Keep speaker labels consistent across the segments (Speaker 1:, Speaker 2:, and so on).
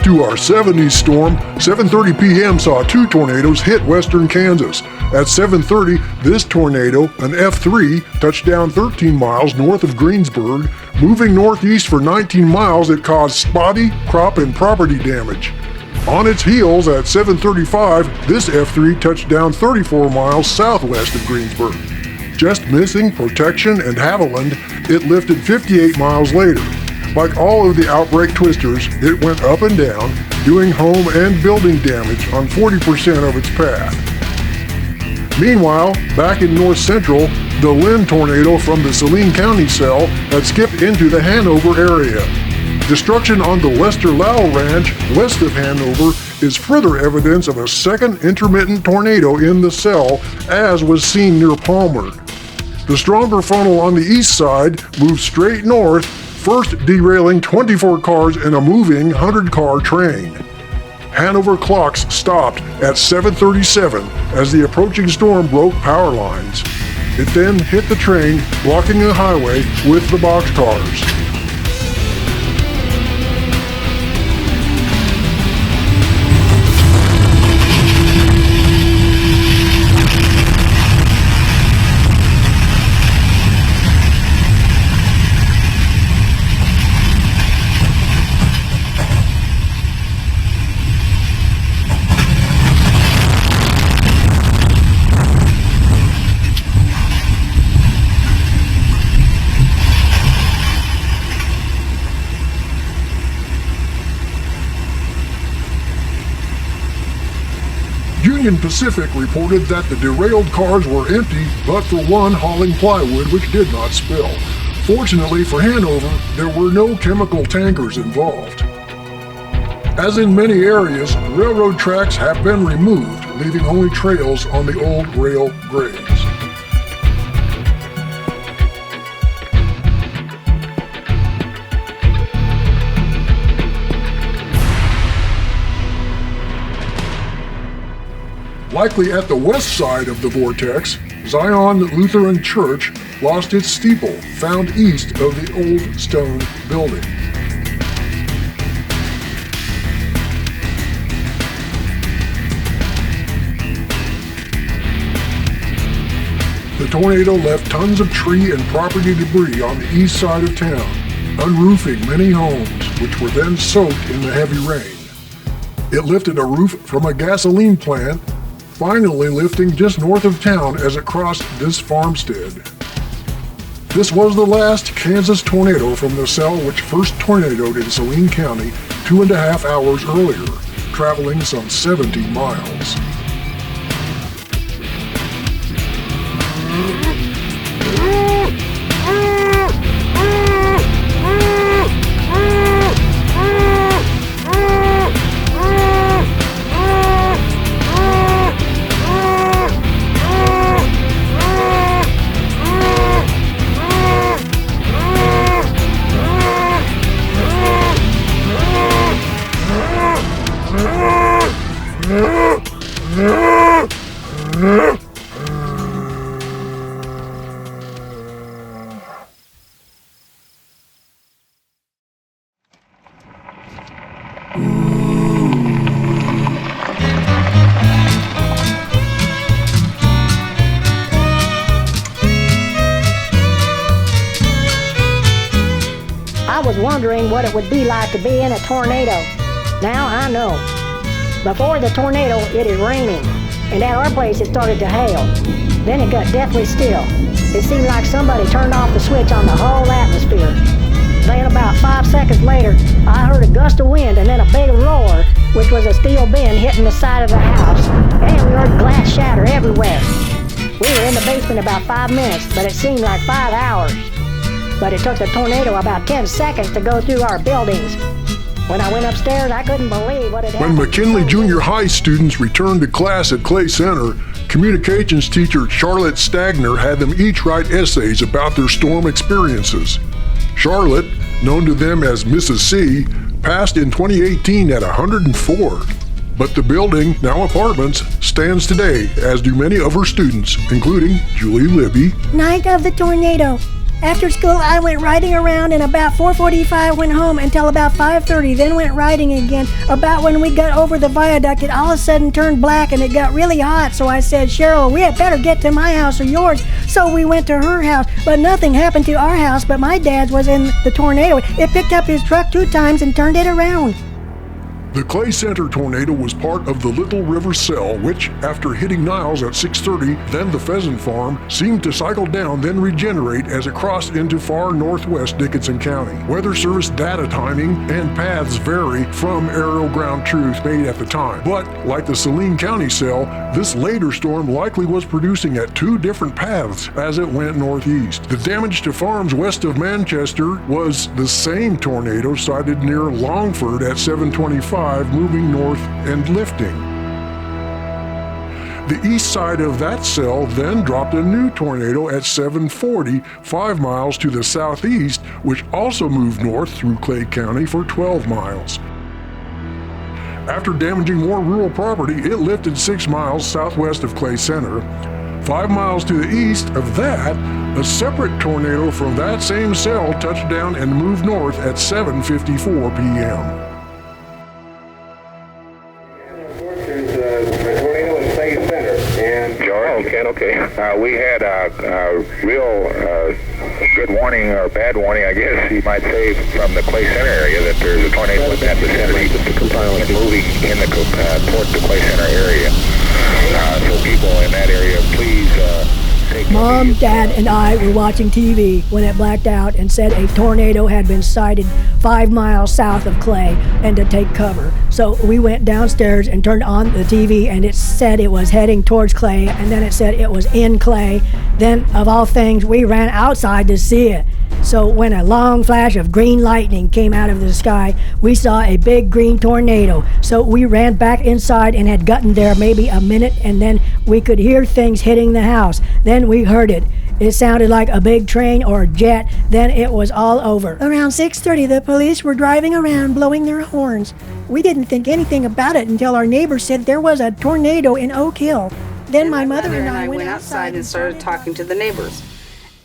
Speaker 1: To our 70s storm, 7:30 p.m. saw 2 tornadoes hit western Kansas. At 7:30, this tornado, an F3, touched down 13 miles north of Greensburg. Moving northeast for 19 miles, it caused spotty crop and property damage. On its heels at 7:35, this F3 touched down 34 miles southwest of Greensburg. Just missing protection and Haviland, it lifted 58 miles later. Like all of the outbreak twisters, it went up and down, doing home and building damage on 40% of its path. Meanwhile, back in north central, the Lynn tornado from the Saline County cell had skipped into the Hanover area. Destruction on the Lester Lowell Ranch west of Hanover is further evidence of a second intermittent tornado in the cell, as was seen near Palmer. The stronger funnel on the east side moved straight north, first derailing 24 cars in a moving 100-car train. Hanover clocks stopped at 7:37 as the approaching storm broke power lines. It then hit the train, blocking the highway with the boxcars. Union Pacific reported that the derailed cars were empty, but for one hauling plywood, which did not spill. Fortunately for Hanover, there were no chemical tankers involved. As in many areas, railroad tracks have been removed, leaving only trails on the old rail grades. Likely at the west side of the vortex, Zion Lutheran Church lost its steeple, found east of the old stone building. The tornado left tons of tree and property debris on the east side of town, unroofing many homes, which were then soaked in the heavy rain. It lifted a roof from a gasoline plant, finally lifting just north of town as it crossed this farmstead. This was the last Kansas tornado from the cell which first tornadoed in Saline County 2.5 hours earlier, traveling some 70 miles.
Speaker 2: I was wondering what it would be like to be in a tornado. Now I know. Before the tornado, it is raining, and at our place it started to hail. Then it got deathly still. It seemed like somebody turned off the switch on the whole atmosphere. Then about 5 seconds later, I heard a gust of wind and then a big roar, which was a steel bin hitting the side of the house, and we heard glass shatter everywhere. We were in the basement about 5 minutes, but it seemed like 5 hours. But it took the tornado about 10 seconds to go through our buildings. When I went upstairs, I couldn't believe what had happened.
Speaker 1: When McKinley Junior High students returned to class at Clay Center, communications teacher Charlotte Stagner had them each write essays about their storm experiences. Charlotte, known to them as Mrs. C, passed in 2018 at 104. But the building, now apartments, stands today, as do many of her students, including Julie Libby.
Speaker 3: Night of the tornado.
Speaker 2: After school, I went riding around, and about 4:45 went home until about 5:30, then went riding again. About when we got over the viaduct, it all of a sudden turned black, and it got really hot, so I said, Cheryl, we had better get to my house or yours. So we went to her house, but nothing happened to our house, but my dad's was in the tornado. It picked up his truck 2 times and turned it around.
Speaker 1: The Clay Center tornado was part of the Little River Cell, which, after hitting Niles at 6:30, then the Pheasant Farm, seemed to cycle down, then regenerate as it crossed into far northwest Dickinson County. Weather Service data timing and paths vary from aerial ground truth made at the time. But, like the Saline County cell, this later storm likely was producing at 2 different paths as it went northeast. The damage to farms west of Manchester was the same tornado sighted near Longford at 7:25, moving north and lifting. The east side of that cell then dropped a new tornado at 7:40, 5 miles to the southeast, which also moved north through Clay County for 12 miles. After damaging more rural property, it lifted 6 miles southwest of Clay Center. 5 miles to the east of that, a separate tornado from that same cell touched down and moved north at 7:54 p.m.
Speaker 3: Okay. We had a real good warning, or bad warning, I guess you might say, from the Clay Center area that there's a tornado in that vicinity and moving in towards the Clay Center area. So people in that area, please take
Speaker 2: Mom, Dad, and I were watching TV when it blacked out and said a tornado had been sighted 5 miles south of Clay and to take cover. So we went downstairs and turned on the TV, and it said it was heading towards Clay, and then it said it was in Clay. Then, of all things, we ran outside to see it. So when a long flash of green lightning came out of the sky, we saw a big green tornado. So we ran back inside and had gotten there maybe a minute, and then we could hear things hitting the house. Then we heard it. It sounded like a big train or jet. Then it was all over. Around 6:30, the police were driving around blowing their horns. We didn't think anything about it until our neighbor said there was a tornado in Oak Hill. Then my mother and I went outside
Speaker 4: and started talking to the neighbors.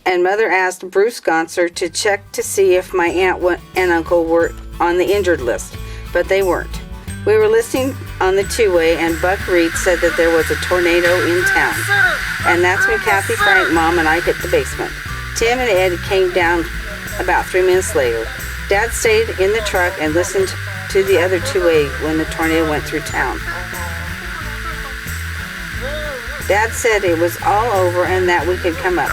Speaker 4: And Mother asked Bruce Gonser to check to see if my aunt and uncle were on the injured list, but they weren't. We were listening on the two-way, and Buck Reed said that there was a tornado in town. And that's when Cathy, Frank, Mom, and I hit the basement. Tim and Ed came down about 3 minutes later. Dad stayed in the truck and listened to the other two-way when the tornado went through town. Dad said it was all over and that we could come up.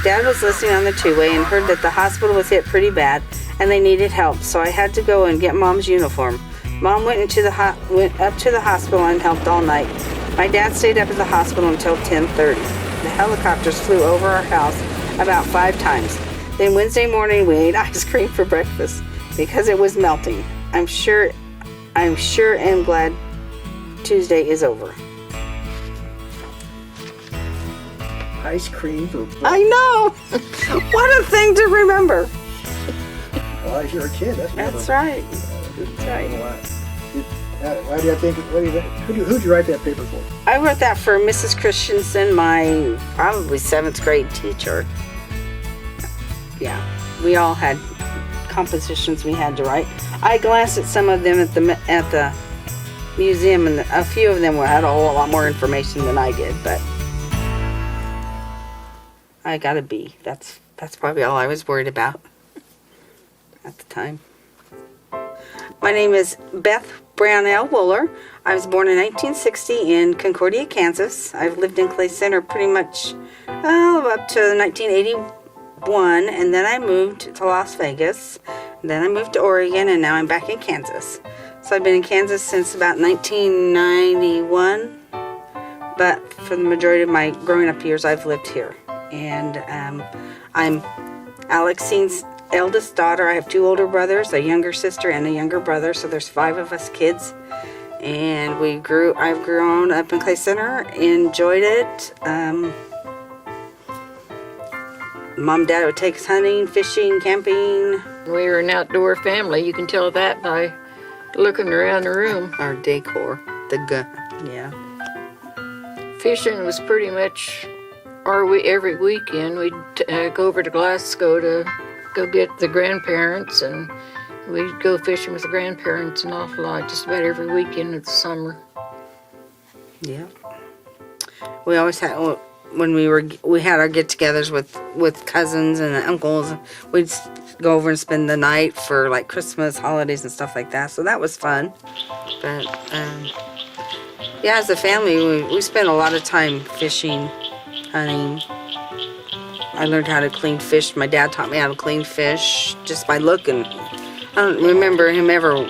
Speaker 4: Dad was listening on the two-way and heard that the hospital was hit pretty bad and they needed help, so I had to go and get Mom's uniform. Mom went up to the hospital and helped all night. My dad stayed up at the hospital until 10:30. The helicopters flew over our house about 5 times. Then Wednesday morning we ate ice cream for breakfast because it was melting. I'm sure and glad Tuesday is over.
Speaker 5: Ice cream for breakfast.
Speaker 4: I know! What a thing to remember.
Speaker 5: Well, as you're a kid,
Speaker 4: That's right. That's right.
Speaker 5: Why do you think? Who'd you write that paper for?
Speaker 4: I wrote that for Mrs. Christensen, my probably 7th grade teacher. Yeah, we all had compositions we had to write. I glanced at some of them at the museum, and a few of them had a whole lot more information than I did, but I got a B. That's probably all I was worried about at the time. My name is Beth Wohler. I was born in 1960 in Concordia, Kansas. I've lived in Clay Center pretty much up to 1981, and then I moved to Las Vegas. Then I moved to Oregon, and now I'm back in Kansas. So I've been in Kansas since about 1991, but for the majority of my growing up years, I've lived here. And I'm Alexine's eldest daughter. I have 2 older brothers, a younger sister and a younger brother, so there's 5 of us kids. And I've grown up in Clay Center, enjoyed it. Mom and Dad would take us hunting, fishing, camping.
Speaker 6: We were an outdoor family. You can tell that by looking around the room.
Speaker 4: Our decor, yeah.
Speaker 6: Fishing was pretty much every weekend we'd go over to Glasgow to go get the grandparents, and we'd go fishing with the grandparents an awful lot, just about every weekend of the summer.
Speaker 4: Yeah. We always had, when we had our get-togethers with cousins and uncles, we'd go over and spend the night for like Christmas, holidays and stuff like that. So that was fun. But yeah, as a family, we spent a lot of time fishing, hunting. I learned how to clean fish. My dad taught me how to clean fish just by looking. I don't remember him ever.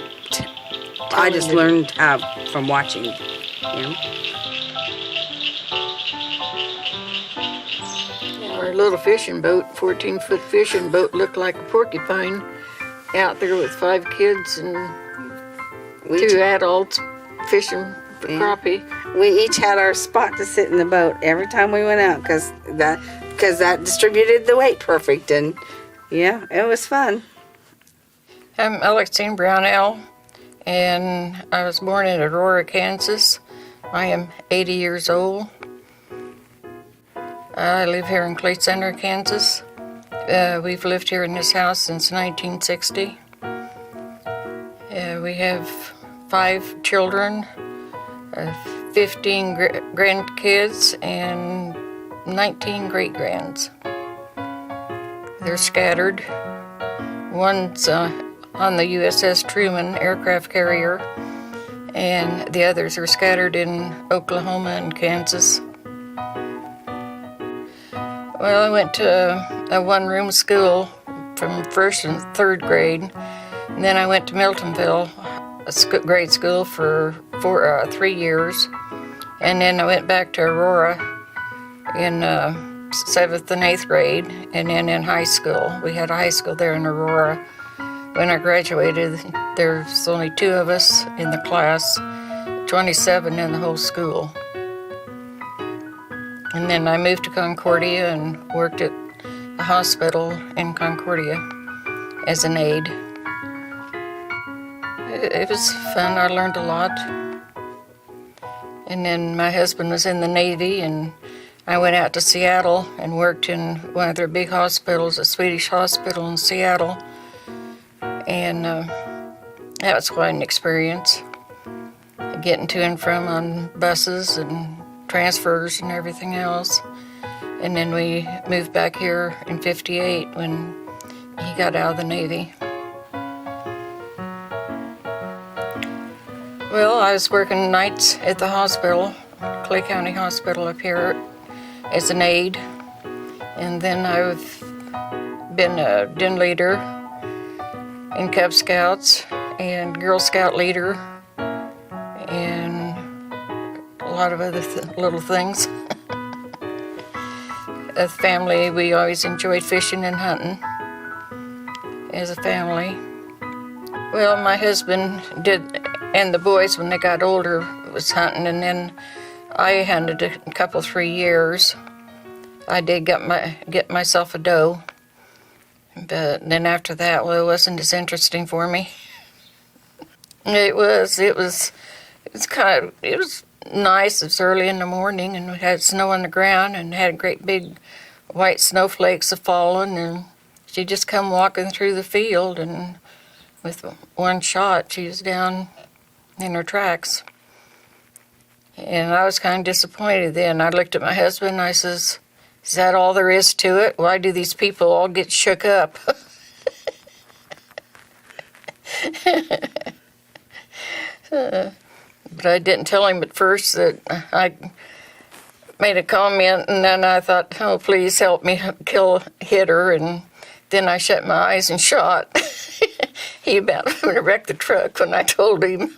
Speaker 4: I just learned how from watching him.
Speaker 6: Our little fishing boat, 14-foot fishing boat, looked like a porcupine out there with 5 kids and 2 adults fishing for crappie.
Speaker 4: We each had our spot to sit in the boat every time we went out because that distributed the weight perfect, and yeah, it was fun.
Speaker 6: I'm Alexine Brownell, and I was born in Aurora, Kansas. I am 80 years old. I live here in Clay Center, Kansas. We've lived here in this house since 1960. We have 5 children, 15 grandkids, and 19 great-grands. They're scattered. One's on the USS Truman aircraft carrier, and the others are scattered in Oklahoma and Kansas. Well, I went to a one-room school from 1st and 3rd grade, and then I went to Miltonville, a grade school for 3 years, and then I went back to Aurora in 7th and 8th grade, and then in high school. We had a high school there in Aurora. When I graduated, there's only 2 of us in the class, 27 in the whole school. And then I moved to Concordia and worked at a hospital in Concordia as an aide. It was fun. I learned a lot. And then my husband was in the Navy, and I went out to Seattle and worked in one of their big hospitals, a Swedish hospital in Seattle. And that was quite an experience, getting to and from on buses and transfers and everything else. And then we moved back here in '58 when he got out of the Navy. Well, I was working nights at the hospital, Clay County Hospital up here, as an aide. And then I've been a den leader in Cub Scouts and Girl Scout leader and a lot of other little things. As a family, we always enjoyed fishing and hunting as a family. Well, my husband did, and the boys, when they got older, was hunting, and then I hunted a couple, 3 years. I did get myself a doe, but then after that, well, it wasn't as interesting for me. It was nice. It was early in the morning, and we had snow on the ground, and had great big white snowflakes falling, and she just come walking through the field, and with one shot, she was down in her tracks. And I was kind of disappointed then. I looked at my husband, and I says, "Is that all there is to it? Why do these people all get shook up?" But I didn't tell him at first that I made a comment, and then I thought, "Oh, please help me hit her," and then I shut my eyes and shot. He about wrecked the truck when I told him.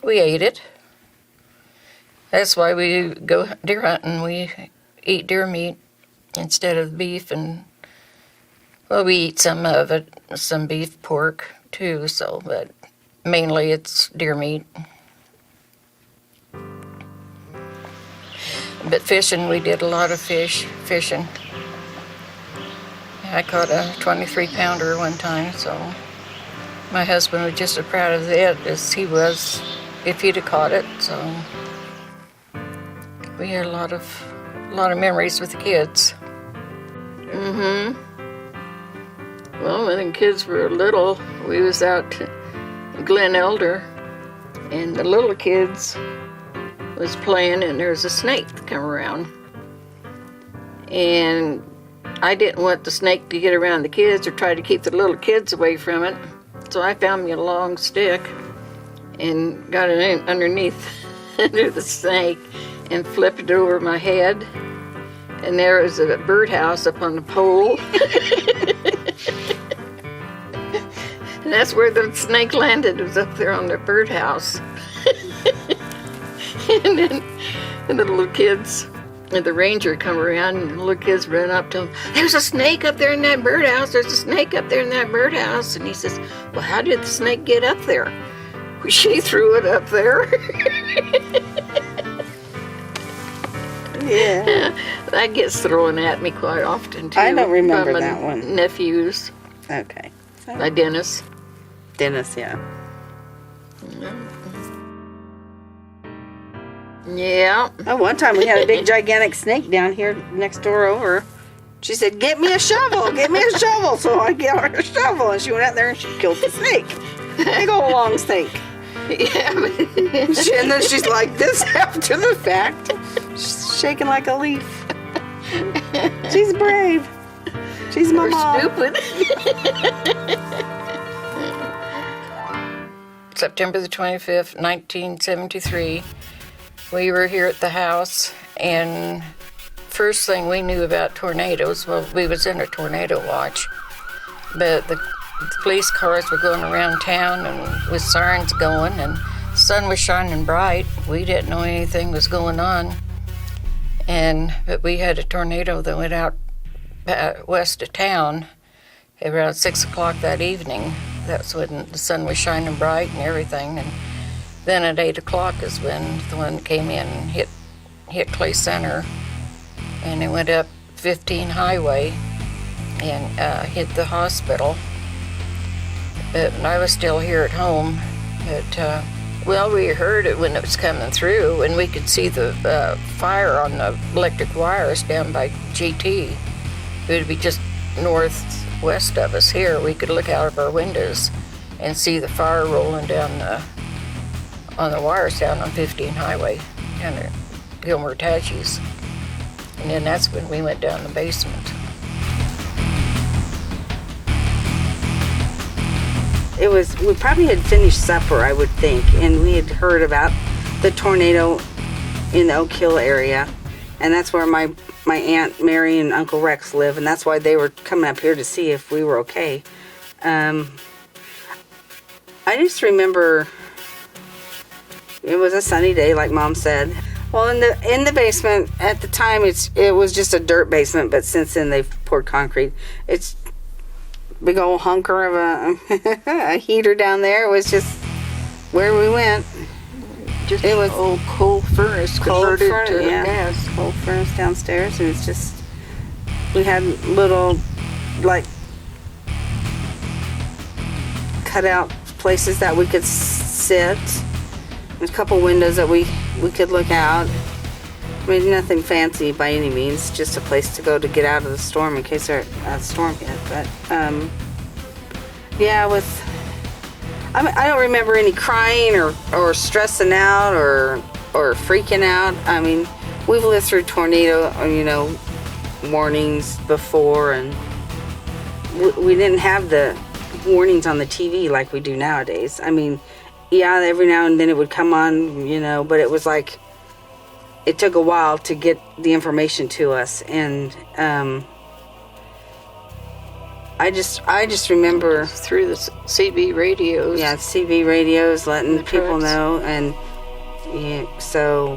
Speaker 6: We ate it. That's why we go deer hunting. We eat deer meat instead of beef, and well, we eat some of it, some beef, pork too. So, but mainly it's deer meat. But fishing, we did a lot of fishing. I caught a 23-pounder one time, so my husband was just as proud of it as he was if he'd have caught it. So we had a lot of memories with the kids. Well, when the kids were little, we was out to Glen Elder, and the little kids was playing, and there was a snake that come around. And I didn't want the snake to get around the kids or try to keep the little kids away from it. So I found me a long stick and got it in underneath under the snake and flipped it over my head. And there was a birdhouse up on the pole. And that's where the snake landed, was up there on the birdhouse. And then the little kids, and the ranger come around, and the little kids ran up to him. There's a snake up there in that birdhouse. There's a snake up there in that birdhouse. And he says, well, how did the snake get up there? Well, she threw it up there.
Speaker 4: Yeah.
Speaker 6: That gets thrown at me quite often, too.
Speaker 4: I don't remember
Speaker 6: by my
Speaker 4: that one.
Speaker 6: Nephews,
Speaker 4: Okay.
Speaker 6: by Dennis.
Speaker 4: Dennis, yeah.
Speaker 6: Yeah.
Speaker 4: Oh, one time we had a big gigantic snake down here next door over. She said, get me a shovel, get me a shovel. So I get her a shovel, and she went out there and she killed the snake. Big old long snake.
Speaker 6: Yeah.
Speaker 4: And then she's like this after the fact. She's shaking like a leaf. She's brave. She's my mom.
Speaker 6: Stupid. September the 25th, 1973. We were here at the house, and first thing we knew about tornadoes, well, we was in a tornado watch, but the police cars were going around town and with sirens going, and the sun was shining bright. We didn't know anything was going on, but we had a tornado that went out west of town around 6 o'clock that evening. That's when the sun was shining bright and everything, and then at 8 o'clock is when the one came in and hit Clay Center, and it went up 15 Highway and hit the hospital. But I was still here at home. But, well, we heard it when it was coming through, and we could see the fire on the electric wires down by GT. It would be just northwest of us here. We could look out of our windows and see the fire rolling down on the wires down on 15 Highway down at Gilmer Tachi's. And then that's when we went down the basement.
Speaker 4: We probably had finished supper, I would think, and we had heard about the tornado in the Oak Hill area, and that's where my Aunt Mary and Uncle Rex live, and that's why they were coming up here to see if we were okay. I just remember it was a sunny day, like Mom said. Well, in the basement at the time, it was just a dirt basement, but since then they've poured concrete. It's big old hunker of a heater down there. It was just where we went.
Speaker 6: Just
Speaker 4: it was
Speaker 6: an old coal furnace converted to gas.
Speaker 4: Coal furnace downstairs, and it's just, we had little, like, cut out places that we could sit. There's a couple windows that we could look out. I mean, nothing fancy by any means, just a place to go to get out of the storm in case a storm hit. But, yeah, I don't remember any crying or stressing out or freaking out. I mean, we've lived through tornado, warnings before, and we didn't have the warnings on the TV like we do nowadays. I mean, yeah, every now and then it would come on, but it was like, it took a while to get the information to us, and I just remember
Speaker 6: through the CB radios.
Speaker 4: Yeah, CB radios letting
Speaker 6: the
Speaker 4: people
Speaker 6: trucks.
Speaker 4: know, and so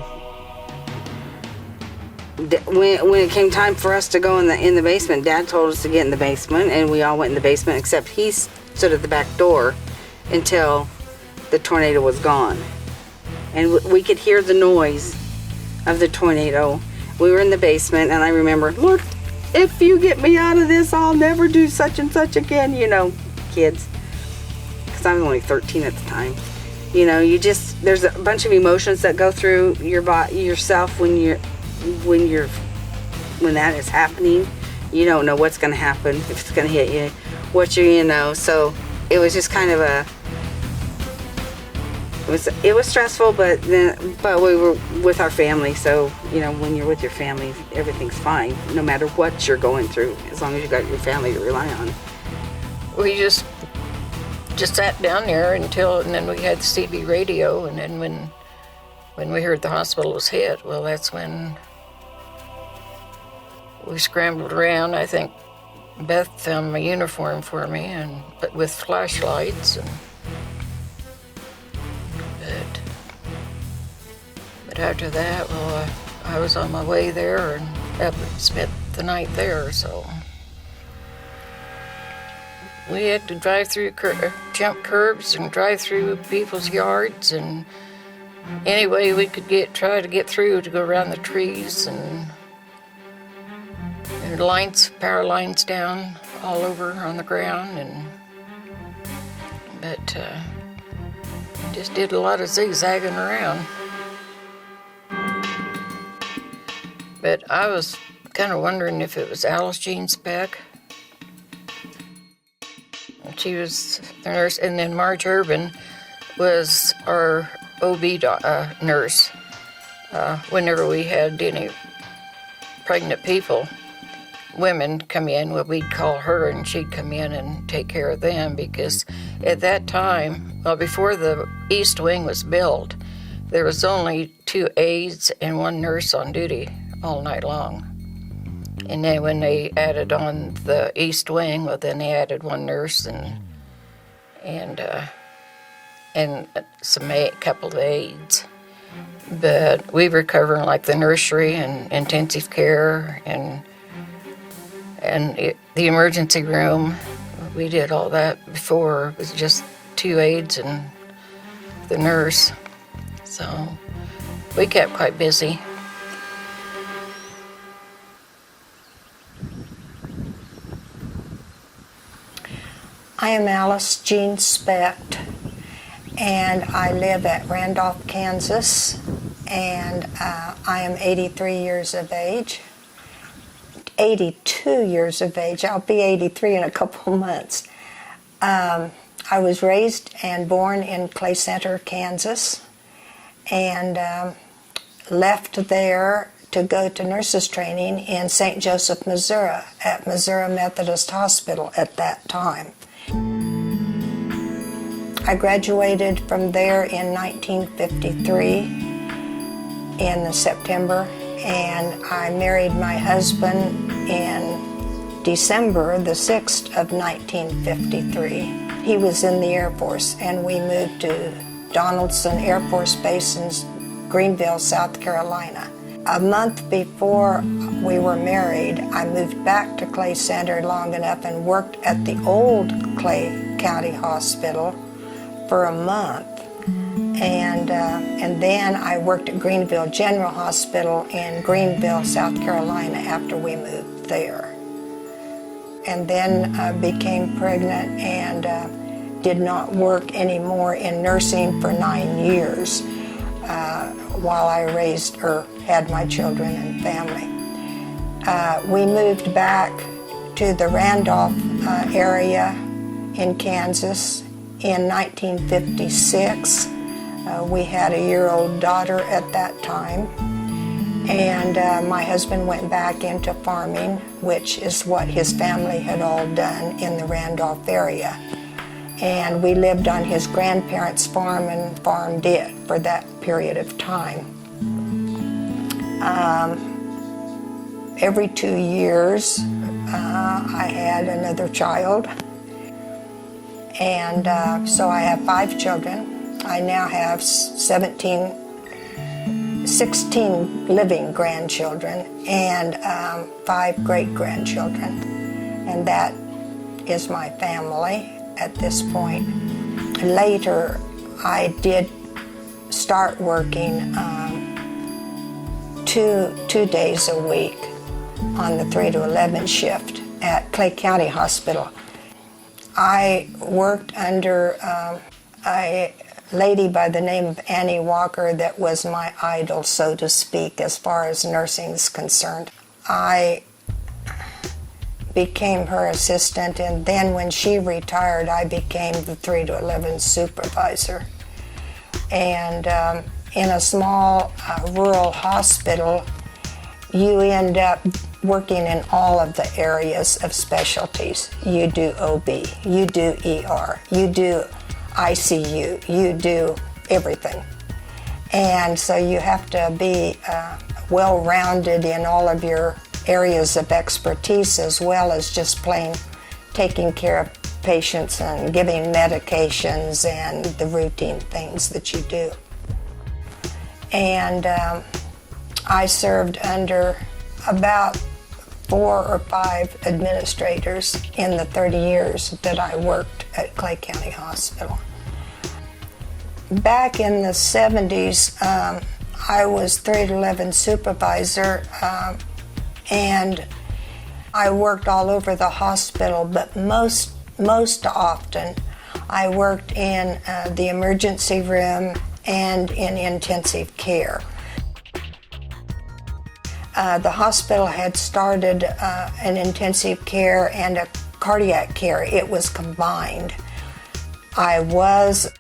Speaker 4: when it came time for us to go in the basement, Dad told us to get in the basement, and we all went in the basement, except he stood at the back door until the tornado was gone, and we could hear the noise of the tornado. We were in the basement, and I remember, Lord, if you get me out of this, I'll never do such and such again, kids, because I was only 13 at the time. You know, there's a bunch of emotions that go through your yourself when that is happening. You don't know what's going to happen, if it's going to hit you, so it was just kind of it was stressful, but we were with our family, so, when you're with your family, everything's fine, no matter what you're going through, as long as you got your family to rely on.
Speaker 6: We just sat down there and then we had the CB radio, and then when we heard the hospital was hit, well, that's when we scrambled around. I think Beth found my uniform for me, but with flashlights, but after that, well, I was on my way there and spent the night there, so we had to drive through jump curbs and drive through people's yards, and any way we could try to get through to go around the trees, and power lines down all over on the ground, but just did a lot of zigzagging around. But I was kind of wondering if it was Alexine Specht. She was the nurse, and then Marge Urban was our OB nurse. Whenever we had any pregnant women come in, well, we'd call her and she'd come in and take care of them, because at that time, before the East Wing was built, there was only 2 aides and 1 nurse on duty all night long. And then when they added on the East Wing, well, then they added 1 nurse and a couple of aides. But we were covering like the nursery and intensive care and the emergency room. We did all that before. It was just 2 aides and the nurse. So we kept quite busy.
Speaker 7: I am Alexine Specht, and I live at Randolph, Kansas, and I am 83 years of age. 82 years of age. I'll be 83 in a couple months. I was raised and born in Clay Center, Kansas, and left there to go to nurses training in St. Joseph, Missouri, at Missouri Methodist Hospital at that time. I graduated from there in 1953 in September, and I married my husband in December the 6th of 1953. He was in the Air Force, and we moved to Donaldson Air Force Base in Greenville, South Carolina. A month before we were married, I moved back to Clay Center long enough and worked at the old Clay County Hospital for a month. And then I worked at Greenville General Hospital in Greenville, South Carolina after we moved there. And then I became pregnant and did not work anymore in nursing for 9 years while I had my children and family. We moved back to the Randolph area in Kansas in 1956. We had a year-old daughter at that time, and my husband went back into farming, which is what his family had all done in the Randolph area. And we lived on his grandparents' farm and farmed it for that period of time. Every 2 years, I had another child. And so I have 5 children. I now have 16 living grandchildren and 5 great-grandchildren. And that is my family at this point. Later, I did start working 2 days a week on the 3 to 11 shift at Clay County Hospital. I worked under a lady by the name of Annie Walker that was my idol, so to speak, as far as nursing is concerned. I became her assistant, and then when she retired, I became the 3 to 11 supervisor. And in a small rural hospital, you end up working in all of the areas of specialties. You do OB, you do ER, you do ICU, you do everything. And so you have to be well-rounded in all of your areas of expertise, as well as just taking care of patients and giving medications and the routine things that you do. And I served under about 4 or 5 administrators in the 30 years that I worked at Clay County Hospital. Back in the 70s, I was 3 to 11 supervisor, and I worked all over the hospital, but most often I worked in the emergency room and in intensive care. The hospital had started an intensive care and a cardiac care. It was combined. I was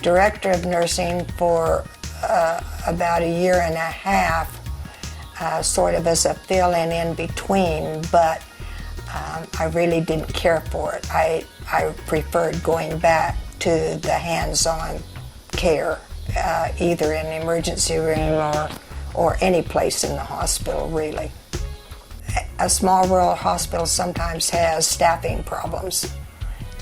Speaker 7: director of nursing for about a year and a half, sort of as a fill-in in between, but I really didn't care for it. I preferred going back to the hands-on care, either in the emergency room or any place in the hospital, really. A small rural hospital sometimes has staffing problems.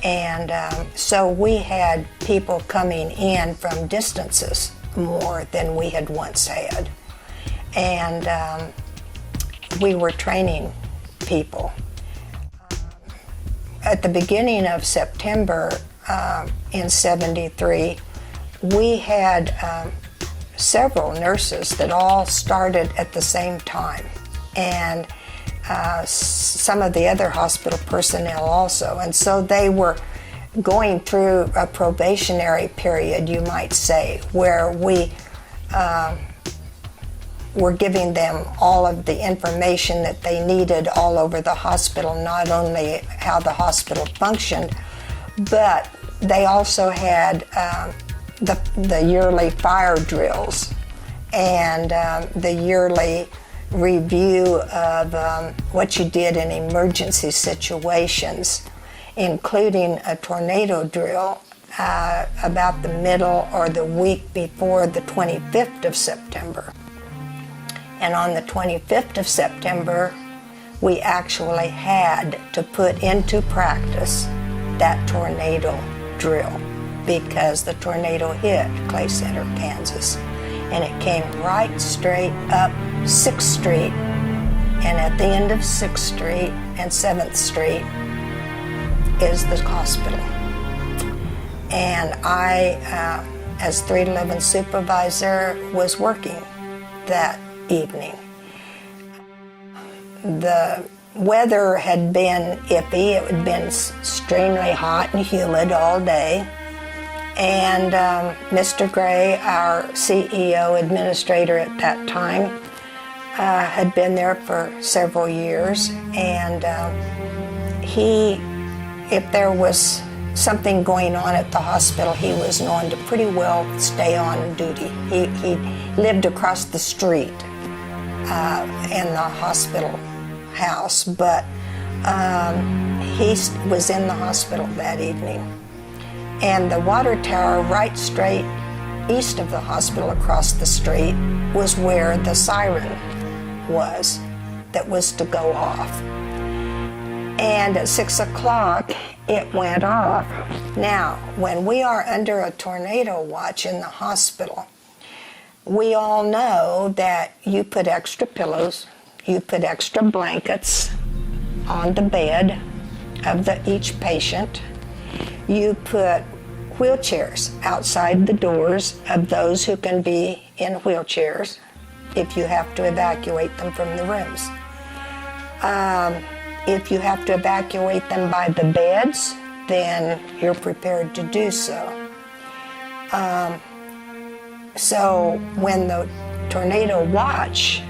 Speaker 7: And so we had people coming in from distances more than we had once had. And we were training people. At the beginning of September in '73, we had several nurses that all started at the same time. And some of the other hospital personnel also. And so they were going through a probationary period, you might say, where we were giving them all of the information that they needed all over the hospital, not only how the hospital functioned, but they also had the yearly fire drills and the yearly review of what you did in emergency situations, including a tornado drill about the middle or the week before the 25th of September. And on the 25th of September, we actually had to put into practice that tornado drill because the tornado hit Clay Center, Kansas. And it came right straight up 6th Street, and at the end of 6th Street and 7th Street is the hospital. And I, as 311 supervisor, was working that evening. The weather had been iffy. It had been extremely hot and humid all day. And Mr. Gray, our CEO administrator at that time, had been there for several years. And if there was something going on at the hospital, he was known to pretty well stay on duty. He lived across the street in the hospital house, but he was in the hospital that evening. And the water tower right straight east of the hospital across the street was where the siren was that was to go off. And at 6 o'clock, it went off. Now, when we are under a tornado watch in the hospital, we all know that you put extra pillows, you put extra blankets on the bed of each patient. You put wheelchairs outside the doors of those who can be in wheelchairs if you have to evacuate them from the rooms. If you have to evacuate them by the beds, then you're prepared to do so. So when the tornado watch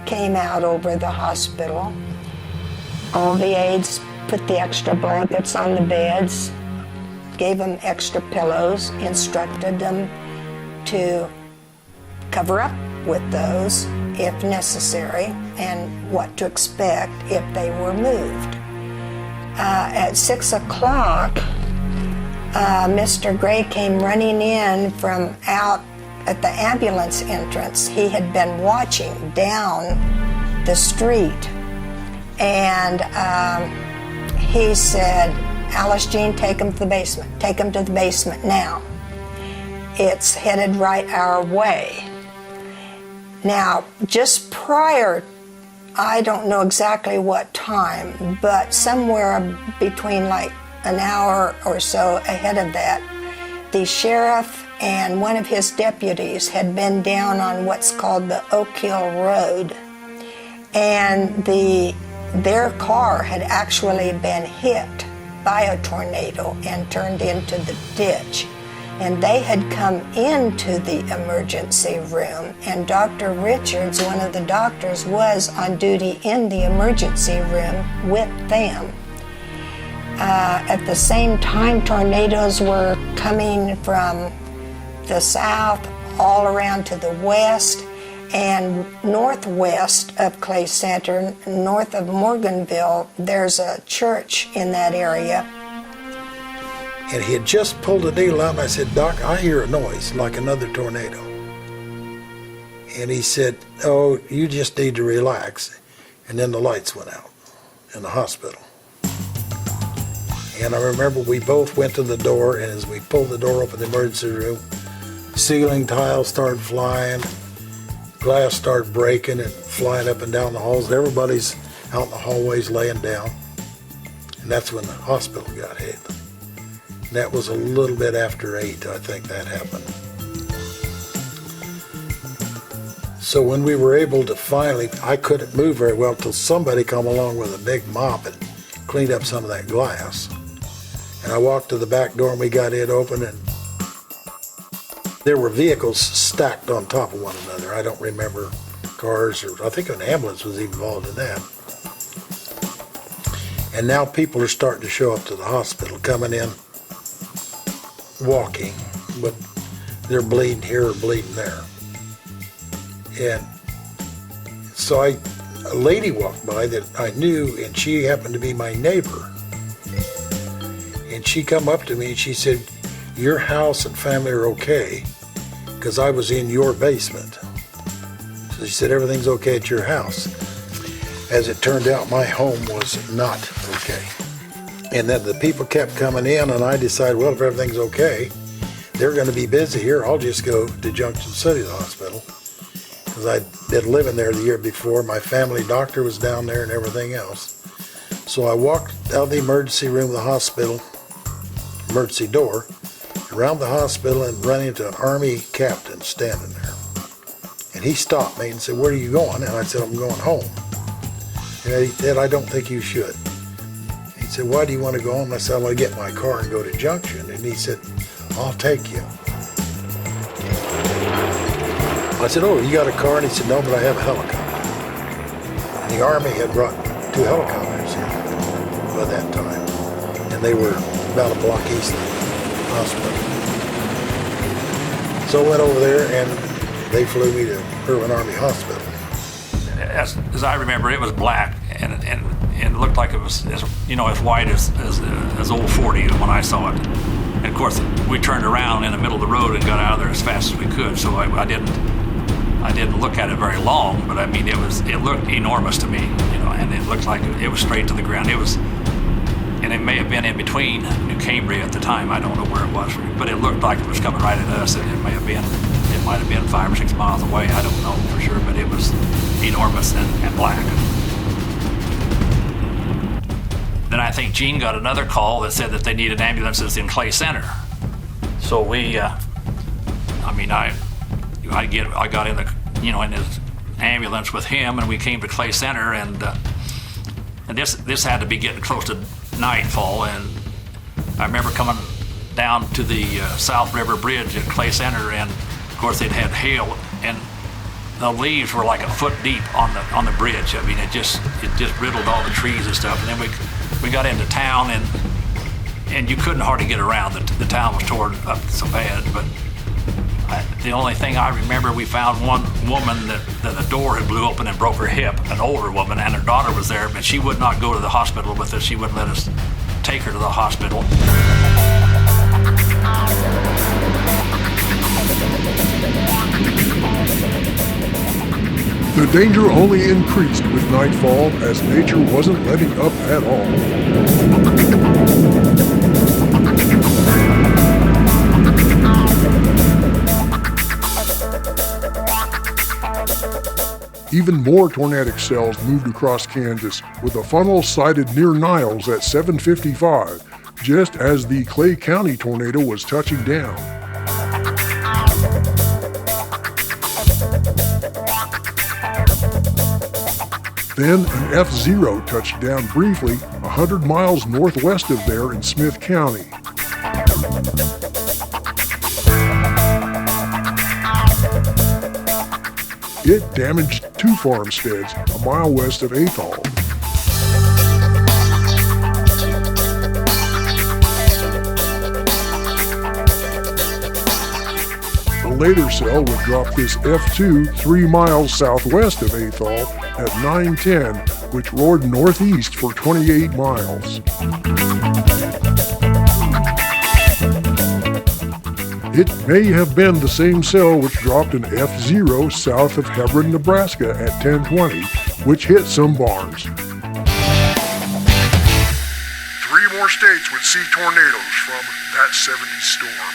Speaker 7: came out over the hospital, all the aides put the extra blankets on the beds, gave them extra pillows, instructed them to cover up with those if necessary, and what to expect if they were moved. At 6 o'clock, Mr. Gray came running in from out at the ambulance entrance. He had been watching down the street, and he said, "Alice Jean, take him to the basement. Take him to the basement now. It's headed right our way." Now, just prior, I don't know exactly what time, but somewhere between like an hour or so ahead of that, the sheriff and one of his deputies had been down on what's called the Oak Hill Road, and their car had actually been hit by a tornado and turned into the ditch. And they had come into the emergency room, and Dr. Richards, one of the doctors, was on duty in the emergency room with them. At the same time, tornadoes were coming from the south all around to the west and northwest of Clay Center, north of Morganville. There's a church in that area.
Speaker 8: And he had just pulled the needle out, and I said, "Doc, I hear a noise like another tornado." And he said, "Oh, you just need to relax." And then the lights went out in the hospital. And I remember we both went to the door, and as we pulled the door open the emergency room, ceiling tiles started flying, glass started breaking and flying up and down the halls. Everybody's out in the hallways laying down. And that's when the hospital got hit. And that was a little bit after 8, I think that happened. So when we were able to finally, I couldn't move very well till somebody come along with a big mop and cleaned up some of that glass. And I walked to the back door and we got it open, and there were vehicles stacked on top of one another. I don't remember cars, or I think an ambulance was involved in that. And now people are starting to show up to the hospital, coming in, walking, but they're bleeding here or bleeding there. And so a lady walked by that I knew, and she happened to be my neighbor. And she come up to me and she said, "Your house and family are okay, because I was in your basement." So she said, "Everything's okay at your house." As it turned out, my home was not okay. And then the people kept coming in, and I decided, well, if everything's okay, they're going to be busy here. I'll just go to Junction City, the hospital, because I'd been living there the year before. My family doctor was down there and everything else. So I walked out of the emergency room of the hospital, emergency door, around the hospital, and run into an Army captain standing there. And he stopped me and said, "Where are you going?" And I said, "I'm going home." And he said, "I don't think you should." He said, "Why do you want to go home?" I said, "I want to get my car and go to Junction." And he said, "I'll take you." I said, "Oh, you got a car?" And he said, "No, but I have a helicopter." And the Army had brought 2 helicopters in by that time. And they were about a block east of the hospital. So I went over there and they flew me to Irvin Army Hospital.
Speaker 9: As I remember, it was black, and it looked like it was as white as old 40 when I saw it. And of course, we turned around in the middle of the road and got out of there as fast as we could. So I didn't look at it very long, but I mean, it looked enormous to me, and it looked like it was straight to the ground. And it may have been in between New Cambria at the time. I don't know where it was, but it looked like it was coming right at us, and it might have been 5 or 6 miles away. I don't know for sure, but it was enormous and black. Then I think Gene got another call that said that they needed ambulances in Clay Center. So we, I got in in his ambulance with him, and we came to Clay Center, and this had to be getting close to nightfall, and I remember coming down to the South River Bridge at Clay Center, and of course it had hail, and the leaves were like a foot deep on the bridge. I mean, it just riddled all the trees and stuff. And then we got into town, and you couldn't hardly get around. The town was torn up so bad. But the only thing I remember, we found one woman that the door had blew open and broke her hip, an older woman, and her daughter was there, but she would not go to the hospital with us. She wouldn't let us take her to the hospital.
Speaker 1: The danger only increased with nightfall as nature wasn't letting up at all. Even more tornadic cells moved across Kansas, with a funnel sighted near Niles at 7:55, just as the Clay County tornado was touching down. Then an F0 touched down briefly 100 miles northwest of there in Smith County. It damaged 2 farmsteads a mile west of Athol. A later cell would drop this F2 3 miles southwest of Athol at 9:10, which roared northeast for 28 miles. It may have been the same cell which dropped an F0 south of Hebron, Nebraska at 10:20, which hit some barns. 3 more states would see tornadoes from that 70s storm.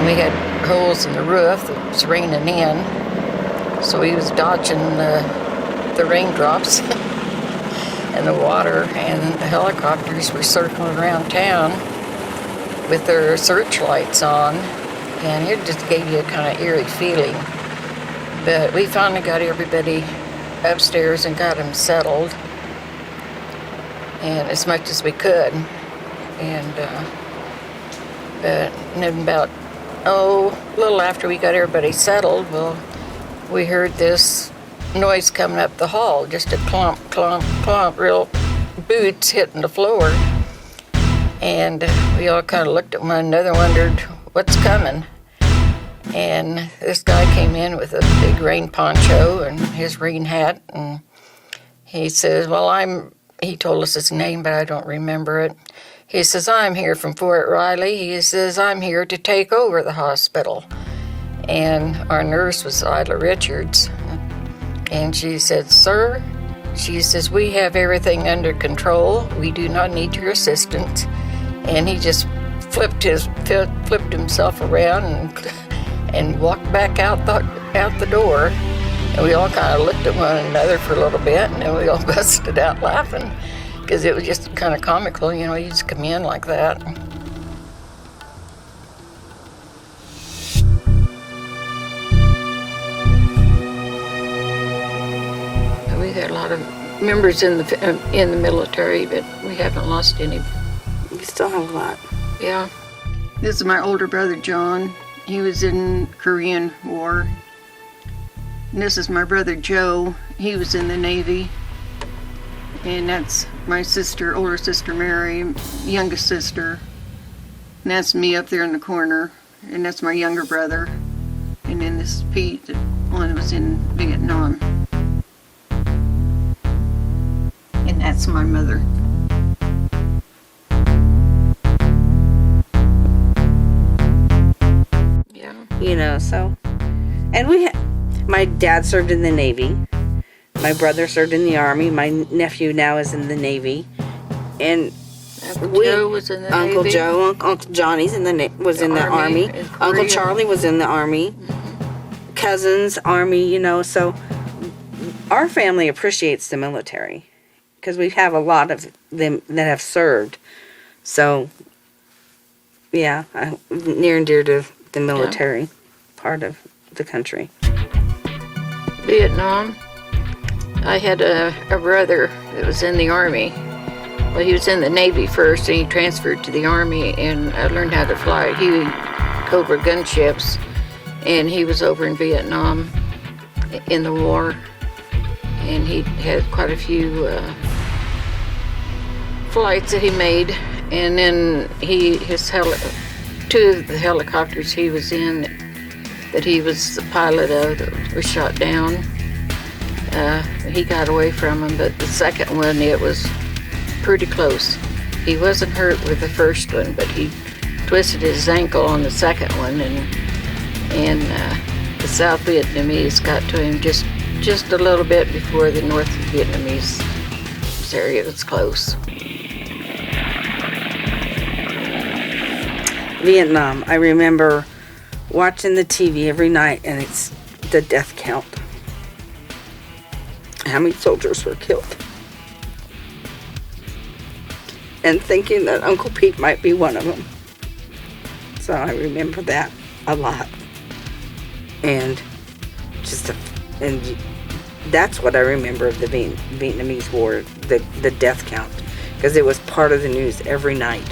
Speaker 6: We had holes in the roof that was raining in, so he was dodging the raindrops and the water, and the helicopters were circling around town with their searchlights on, and it just gave you a kind of eerie feeling. But we finally got everybody upstairs and got them settled, and as much as we could, and but then about a little after we got everybody settled, well, we heard this noise coming up the hall, just a clump, clump, clump, real boots hitting the floor. And we all kind of looked at one another, wondered what's coming. And this guy came in with a big rain poncho and his rain hat, and he says, well, he told us his name, but I don't remember it. He says, I'm here from Fort Riley. He says, I'm here to take over the hospital. And our nurse was Isla Richards. And she said, sir, she says, we have everything under control. We do not need your assistance. And he just flipped himself around and walked back out the door. And we all kind of looked at one another for a little bit, and then we all busted out laughing. Because it was just kind of comical, you just come in like that. We had a lot of members in the military, but we haven't lost any.
Speaker 4: We still have a lot.
Speaker 6: Yeah. This is my older brother, John. He was in Korean War. And this is my brother, Joe. He was in the Navy. And that's my sister, older sister Mary, youngest sister. And that's me up there in the corner. And that's my younger brother. And then this is Pete, the one that was in Vietnam. And that's my mother.
Speaker 4: Yeah. So. And my dad served in the Navy. My brother served in the Army. My nephew now is in the Navy, and
Speaker 6: Uncle Joe was in the
Speaker 4: Uncle
Speaker 6: Navy.
Speaker 4: Joe, Uncle Johnny's in was in the Army. Uncle Charlie was in the Army. Mm-hmm. Cousins, Army. So our family appreciates the military because we have a lot of them that have served. So, yeah, near and dear to the military part of the country.
Speaker 6: Vietnam. I had a brother that was in the Army. Well, he was in the Navy first, and he transferred to the Army, and I learned how to fly. He would go over gunships, and he was over in Vietnam in the war, and he had quite a few flights that he made, and then two of the helicopters he was in that he was the pilot of that was shot down. He got away from him, but the second one, it was pretty close. He wasn't hurt with the first one, but he twisted his ankle on the second one, and the South Vietnamese got to him just a little bit before the North Vietnamese area was close.
Speaker 4: Vietnam, I remember watching the TV every night, and it's the death count. How many soldiers were killed? And thinking that Uncle Pete might be one of them. So I remember that a lot. And that's what I remember of the Vietnamese War, the death count, because it was part of the news every night.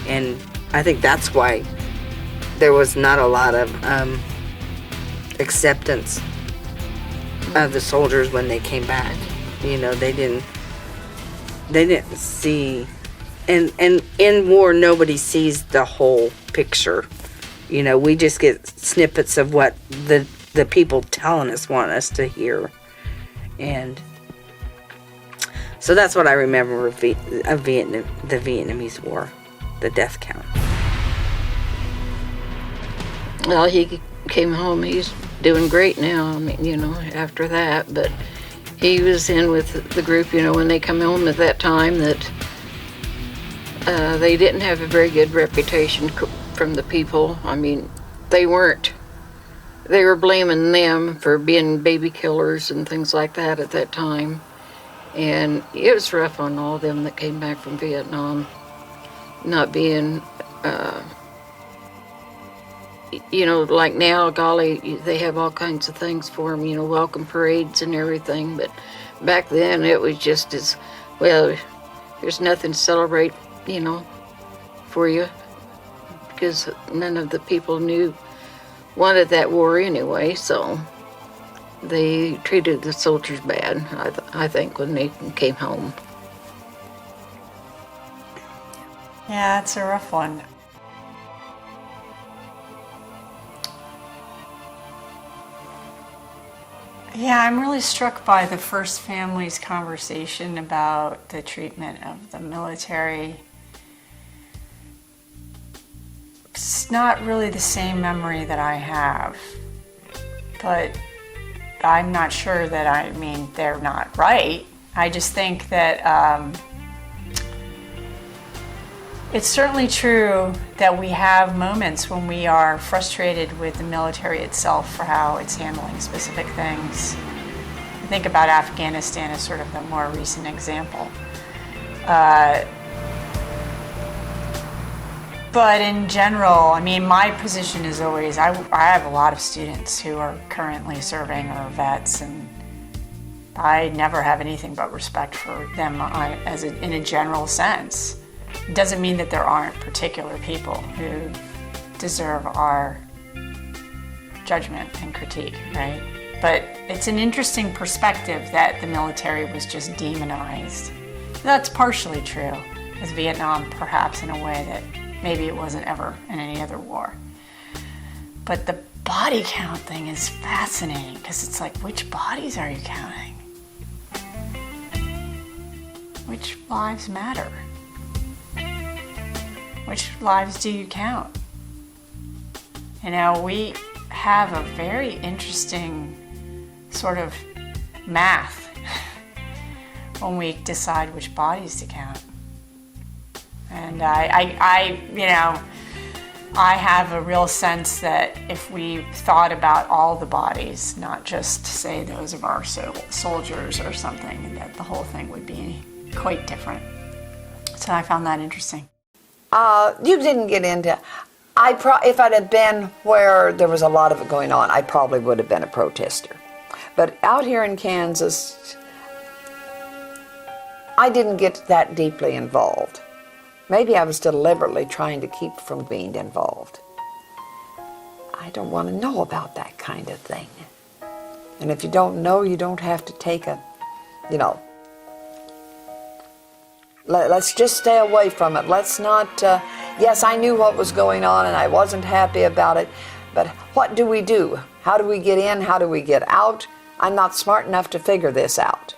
Speaker 4: And I think that's why there was not a lot of acceptance of the soldiers when they came back. You know, they didn't see, and in war nobody sees the whole picture. You know, we just get snippets of what the people telling us want us to hear. And so that's what I remember of the Vietnamese War, the death count.
Speaker 6: Well, he came home. He's doing great now. I mean, you know, after that. But he was in with the group, you know, when they come home at that time, that they didn't have a very good reputation from the people. I mean, they were blaming them for being baby killers and things like that at that time. And it was rough on all of them that came back from Vietnam, not being... you know, like now, golly, they have all kinds of things for them, you know, welcome parades and everything. But back then, it was just as, well, there's nothing to celebrate, you know, for you. Because none of the people wanted that war anyway, so they treated the soldiers bad, I think, when they came home.
Speaker 10: Yeah, it's a rough one. Yeah, I'm really struck by the first family's conversation about the treatment of the military. It's not really the same memory that I have, but I'm not sure that, I mean, they're not right. I just think that it's certainly true that we have moments when we are frustrated with the military itself for how it's handling specific things. I think about Afghanistan as sort of the more recent example. But in general, I mean, my position is always, I have a lot of students who are currently serving or vets, and I never have anything but respect for them in a general sense. It doesn't mean that there aren't particular people who deserve our judgment and critique, right? But it's an interesting perspective that the military was just demonized. That's partially true with Vietnam, perhaps in a way that maybe it wasn't ever in any other war. But the body count thing is fascinating, because it's like, which bodies are you counting? Which lives matter? Which lives do you count? You know, we have a very interesting sort of math when we decide which bodies to count. And I have a real sense that if we thought about all the bodies, not just say those of our soldiers or something, that the whole thing would be quite different. So I found that interesting.
Speaker 11: You didn't get into. If I'd have been where there was a lot of it going on, I probably would have been a protester. But out here in Kansas, I didn't get that deeply involved. Maybe I was deliberately trying to keep from being involved. I don't want to know about that kind of thing. And if you don't know, you don't have to take a, let's just stay away from it. Let's not, yes, I knew what was going on and I wasn't happy about it, but what do we do? How do we get in? How do we get out? I'm not smart enough to figure this out.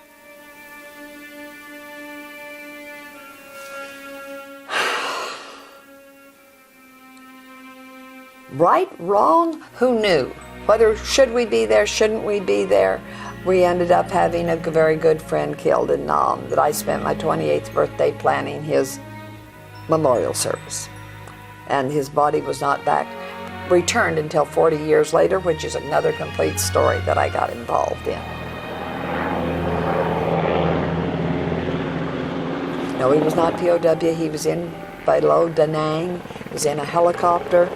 Speaker 11: Right, wrong, who knew? Whether should we be there, shouldn't we be there? We ended up having a very good friend killed in Nam that I spent my 28th birthday planning his memorial service. And his body was not returned until 40 years later, which is another complete story that I got involved in. No, he was not POW. He was in below Da Nang. He was in a helicopter.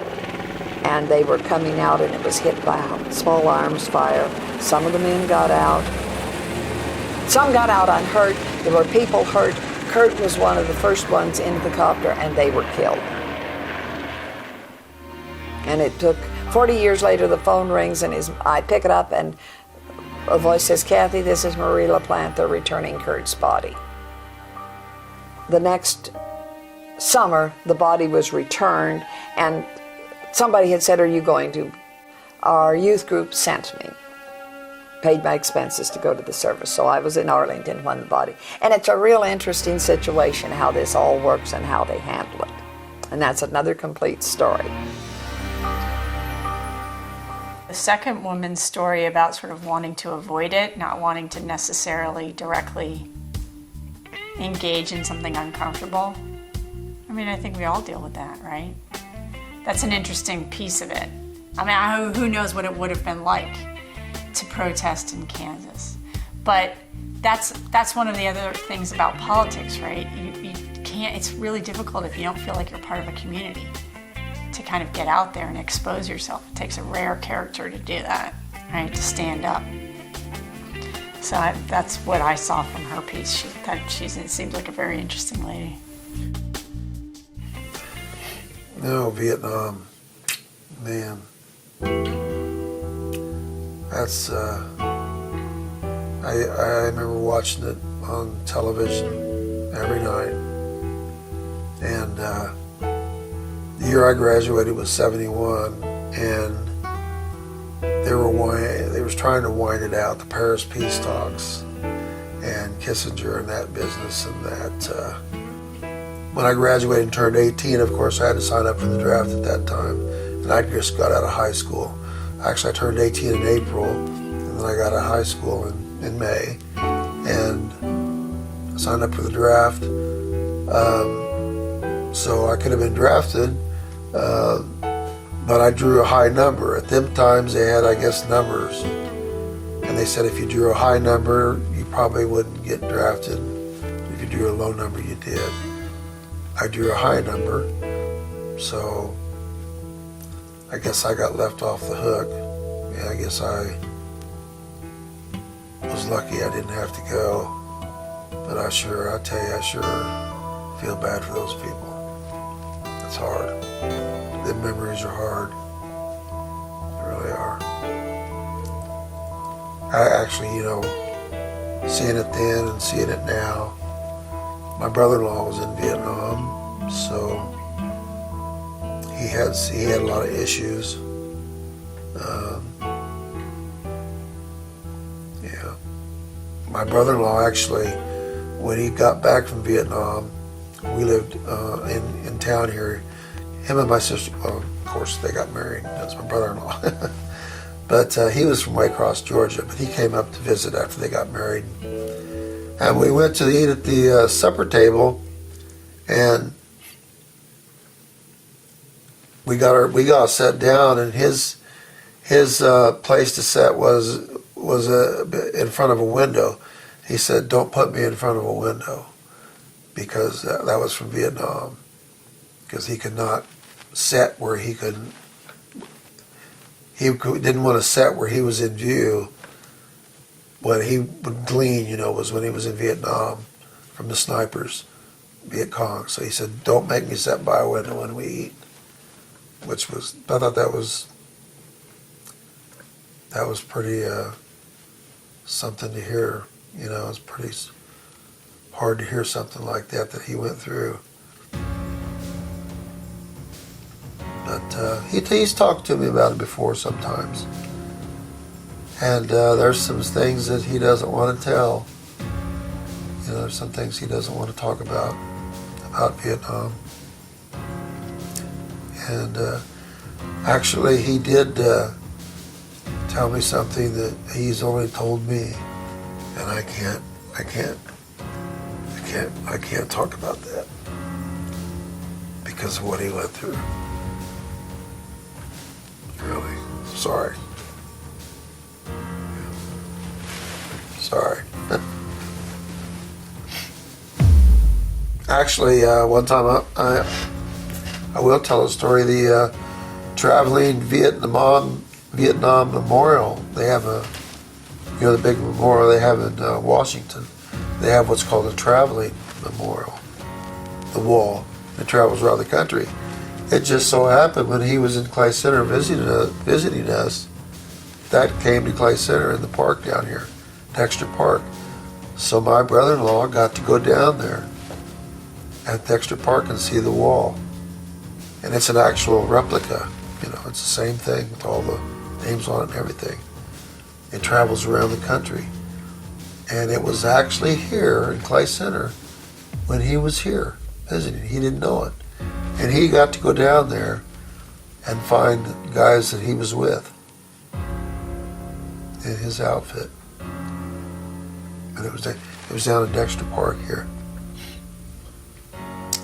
Speaker 11: And they were coming out, and it was hit by a small arms fire. Some of the men got out. Some got out unhurt. There were people hurt. Kurt was one of the first ones into the copter, and they were killed. And it took 40 years later, the phone rings, and I pick it up, and a voice says, "Cathy, this is Marie LaPlante. They're returning Kurt's body." The next summer, the body was returned, and somebody had said, "Are you going to?" Our youth group sent me, paid my expenses to go to the service. So I was in Arlington when the body. And it's a real interesting situation how this all works and how they handle it. And that's another complete story.
Speaker 10: The second woman's story about sort of wanting to avoid it, not wanting to necessarily directly engage in something uncomfortable. I mean, I think we all deal with that, right? That's an interesting piece of it. I mean, who knows what it would have been like to protest in Kansas. But that's one of the other things about politics, right? You can't, it's really difficult if you don't feel like you're part of a community to kind of get out there and expose yourself. It takes a rare character to do that, right? To stand up. So that's what I saw from her piece. It seems like a very interesting lady.
Speaker 8: No, Vietnam, man, that's, I remember watching it on television every night, and the year I graduated was 71, and they was trying to wind it out, the Paris peace talks, and Kissinger and that business, and that, when I graduated and turned 18, of course, I had to sign up for the draft at that time. And I just got out of high school. Actually, I turned 18 in April, and then I got out of high school in May. And signed up for the draft. So I could have been drafted, but I drew a high number. At them times, they had, I guess, numbers. And they said if you drew a high number, you probably wouldn't get drafted. If you drew a low number, you did. I drew a high number, so I guess I got left off the hook. Yeah, I guess I was lucky I didn't have to go, but I sure feel bad for those people. It's hard. The memories are hard. They really are. I actually, seeing it then and seeing it now, my brother-in-law was in Vietnam, so he had a lot of issues. Yeah, my brother-in-law actually, when he got back from Vietnam, we lived in town here. Him and my sister, well, of course, they got married. That's my brother-in-law. But he was from Waycross, Georgia. But he came up to visit after they got married. And we went to eat at the supper table, and we got sat down, and his place to sit was in front of a window. He said, "Don't put me in front of a window," because that was from Vietnam, because he could not set where he couldn't. Didn't want to set where he was in view. When he would glean, was when he was in Vietnam from the snipers, Viet Cong. So he said, "Don't make me set by a window when we eat," I thought that was pretty something to hear. It's pretty hard to hear something like that he went through. But he's talked to me about it before sometimes. And there's some things that he doesn't want to tell. There's some things he doesn't want to talk about Vietnam. And actually, he did tell me something that he's only told me, and I can't talk about that because of what he went through. Really, sorry. Sorry. Actually, one time I will tell a story. The traveling Vietnam Memorial. They have the big memorial they have in Washington. They have what's called a traveling memorial. The wall that travels around the country. It just so happened when he was in Clay Center visiting us, that came to Clay Center in the park down here. Deister Park. So my brother-in-law got to go down there at Deister Park and see the wall. And it's an actual replica. It's the same thing with all the names on it and everything. It travels around the country. And it was actually here in Clay Center when he was here visiting. He didn't know it. And he got to go down there and find the guys that he was with in his outfit. And it was down in Deister Park here.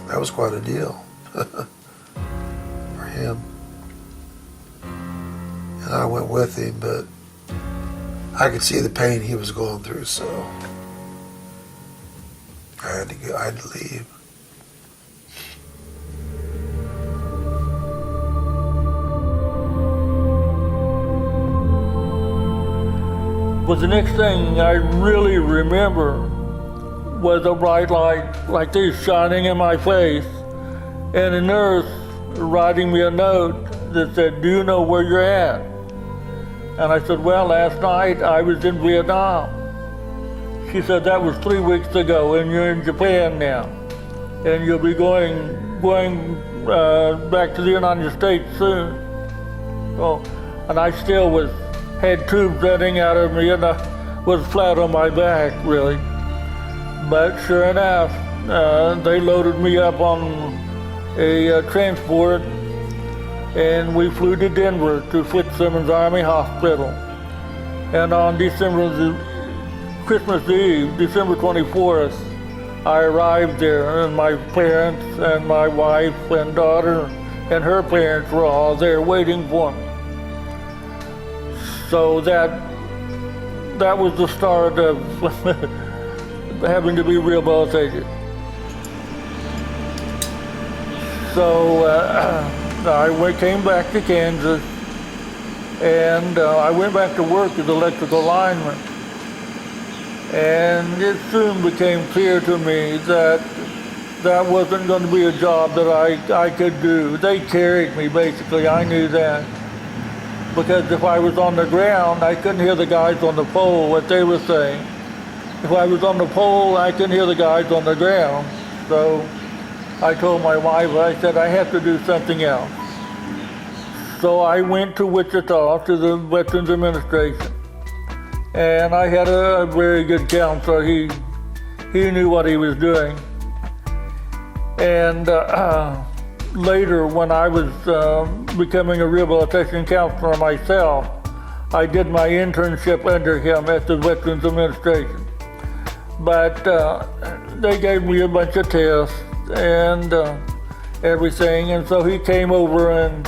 Speaker 8: That was quite a deal for him. And I went with him, but I could see the pain he was going through, so I had to leave.
Speaker 12: But the next thing I really remember was a bright light like this shining in my face, and a nurse writing me a note that said, "Do you know where you're at?" And I said, "Well, last night I was in Vietnam." She said, "That was 3 weeks ago, and you're in Japan now, and you'll be going back to the United States soon." Oh, and I still had tubes running out of me, and I was flat on my back, really. But sure enough, they loaded me up on a transport, and we flew to Denver to Fitzsimmons Army Hospital. And on Christmas Eve, December 24th, I arrived there, and my parents and my wife and daughter and her parents were all there waiting for me. So that was the start of having to be rehabilitated. So I came back to Kansas, and I went back to work as electrical lineman. And it soon became clear to me that wasn't going to be a job that I could do. They carried me, basically. I knew that. Because if I was on the ground, I couldn't hear the guys on the pole, what they were saying. If I was on the pole, I couldn't hear the guys on the ground. So I told my wife, I said, I have to do something else. So I went to Wichita to the Veterans Administration. And I had a very good counselor. He knew what he was doing. And later, when I was becoming a rehabilitation counselor myself, I did my internship under him at the Veterans Administration. But they gave me a bunch of tests and everything, and so he came over and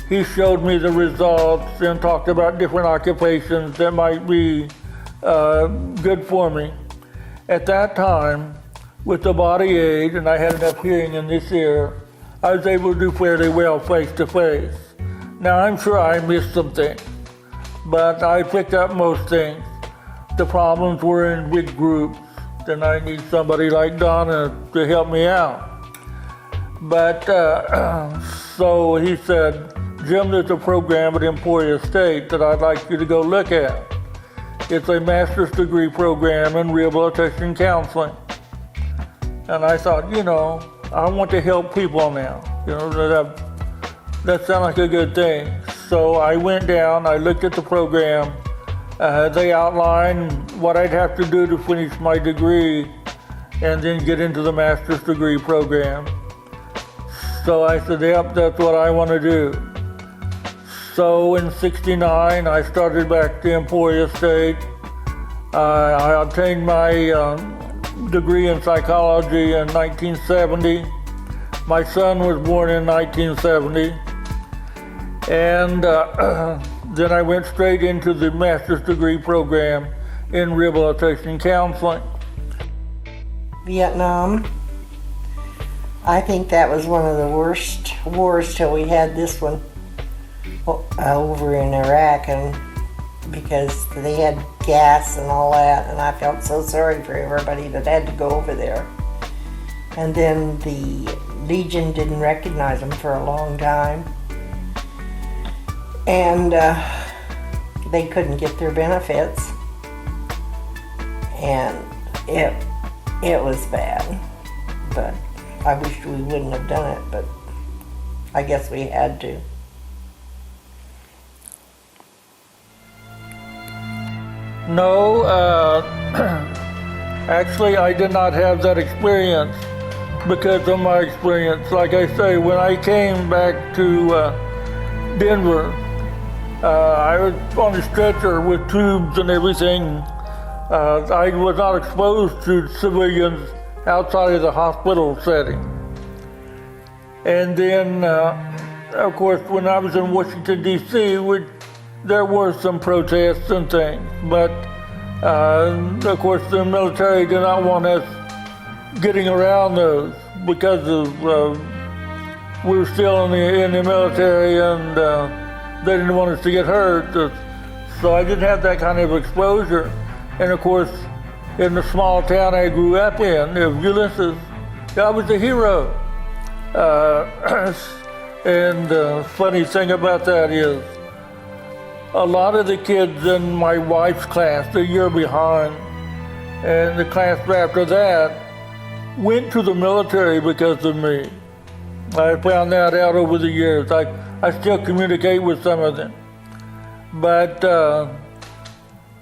Speaker 12: he showed me the results and talked about different occupations that might be good for me. At that time, with the body aid, and I had enough hearing in this ear, I was able to do fairly well face to face. Now I'm sure I missed some things, but I picked up most things. The problems were in big groups, and I need somebody like Donna to help me out. But so he said, Jim, there's a program at Emporia State that I'd like you to go look at. It's a master's degree program in rehabilitation counseling. And I thought, I want to help people now. That sounded like a good thing. So I went down, I looked at the program. They outlined what I'd have to do to finish my degree and then get into the master's degree program. So I said, yep, that's what I want to do. So in '69, I started back to Emporia State. I obtained my degree in psychology in 1970. My son was born in 1970. And then I went straight into the master's degree program in rehabilitation counseling.
Speaker 13: Vietnam, I think that was one of the worst wars till we had this one over in Iraq, and because they had gas and all that, and I felt so sorry for everybody that had to go over there. And then the Legion didn't recognize them for a long time, and they couldn't get their benefits, and it was bad. But I wish we wouldn't have done it, but I guess we had to.
Speaker 12: No, actually I did not have that experience because of my experience. Like I say, when I came back to Denver, I was on a stretcher with tubes and everything. I was not exposed to civilians outside of the hospital setting. And then, of course, when I was in Washington, D.C., there were some protests and things, but of course the military did not want us getting around those because we were still in the military, and they didn't want us to get hurt. So I didn't have that kind of exposure. And of course, in the small town I grew up in, Ulysses, I was a hero. And the funny thing about that is, a lot of the kids in my wife's class, the year behind, and the class after that, went to the military because of me. I found that out over the years. I still communicate with some of them. But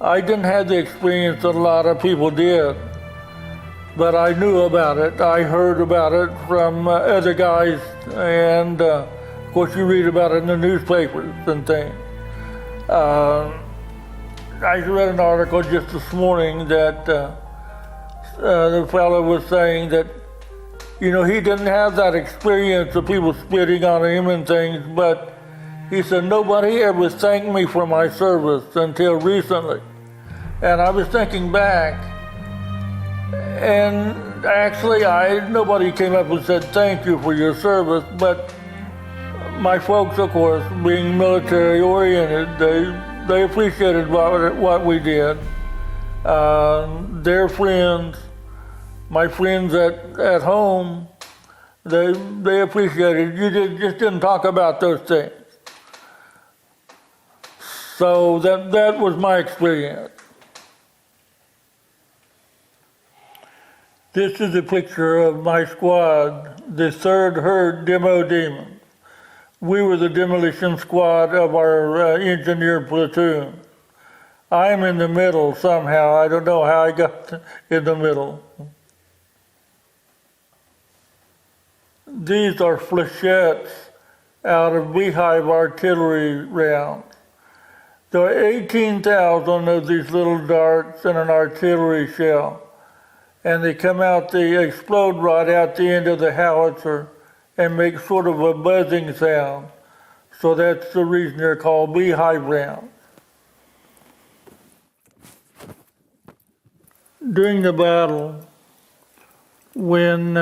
Speaker 12: I didn't have the experience that a lot of people did. But I knew about it. I heard about it from other guys, and of course you read about it in the newspapers and things. I read an article just this morning that the fellow was saying that, he didn't have that experience of people spitting on him and things, but he said, nobody ever thanked me for my service until recently. And I was thinking back, and actually nobody came up and said thank you for your service, but my folks, of course, being military oriented, they appreciated what we did. Their friends, my friends at home, they appreciated. You just didn't talk about those things. So that was my experience. This is a picture of my squad, the 3rd Herd Demo Demons. We were the demolition squad of our engineer platoon. I'm in the middle somehow. I don't know how I got in the middle. These are flechettes out of beehive artillery rounds. There are 18,000 of these little darts in an artillery shell, and they explode right out the end of the howitzer and make sort of a buzzing sound. So that's the reason they're called beehive rounds. During the battle, when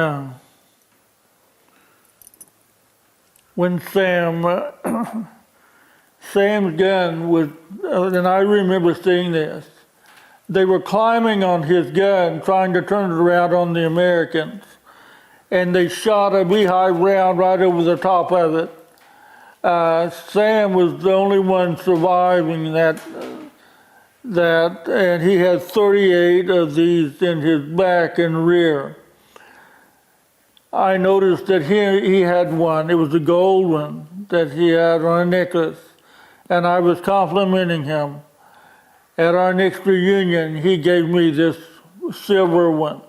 Speaker 12: Sam's gun was, and I remember seeing this, they were climbing on his gun, trying to turn it around on the Americans, and they shot a beehive round right over the top of it. Sam was the only one surviving that, and he had 38 of these in his back and rear. I noticed that he had one. It was a gold one that he had on a necklace, and I was complimenting him. At our next reunion, he gave me this silver one.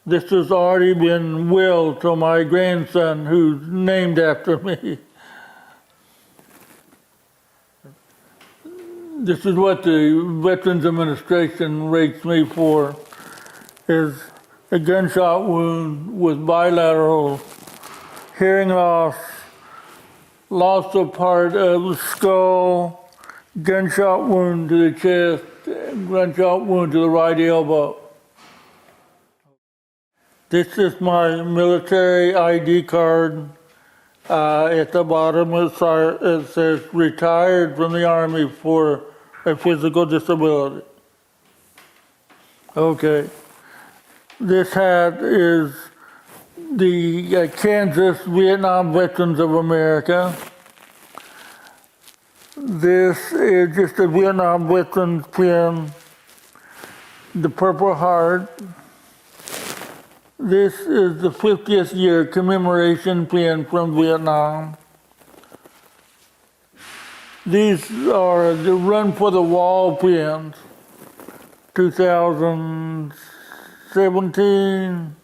Speaker 12: This has already been willed to my grandson, who's named after me. This is what the Veterans Administration rates me for, is a gunshot wound with bilateral hearing loss, loss of part of the skull, gunshot wound to the chest, gunshot wound to the right elbow. This is my military ID card. At the bottom it says retired from the Army for a physical disability. Okay. This hat is the Kansas Vietnam Veterans of America. This is just a Vietnam Veterans pin, the Purple Heart. This is the 50th year commemoration pin from Vietnam. These are the Run for the Wall pins, 2017,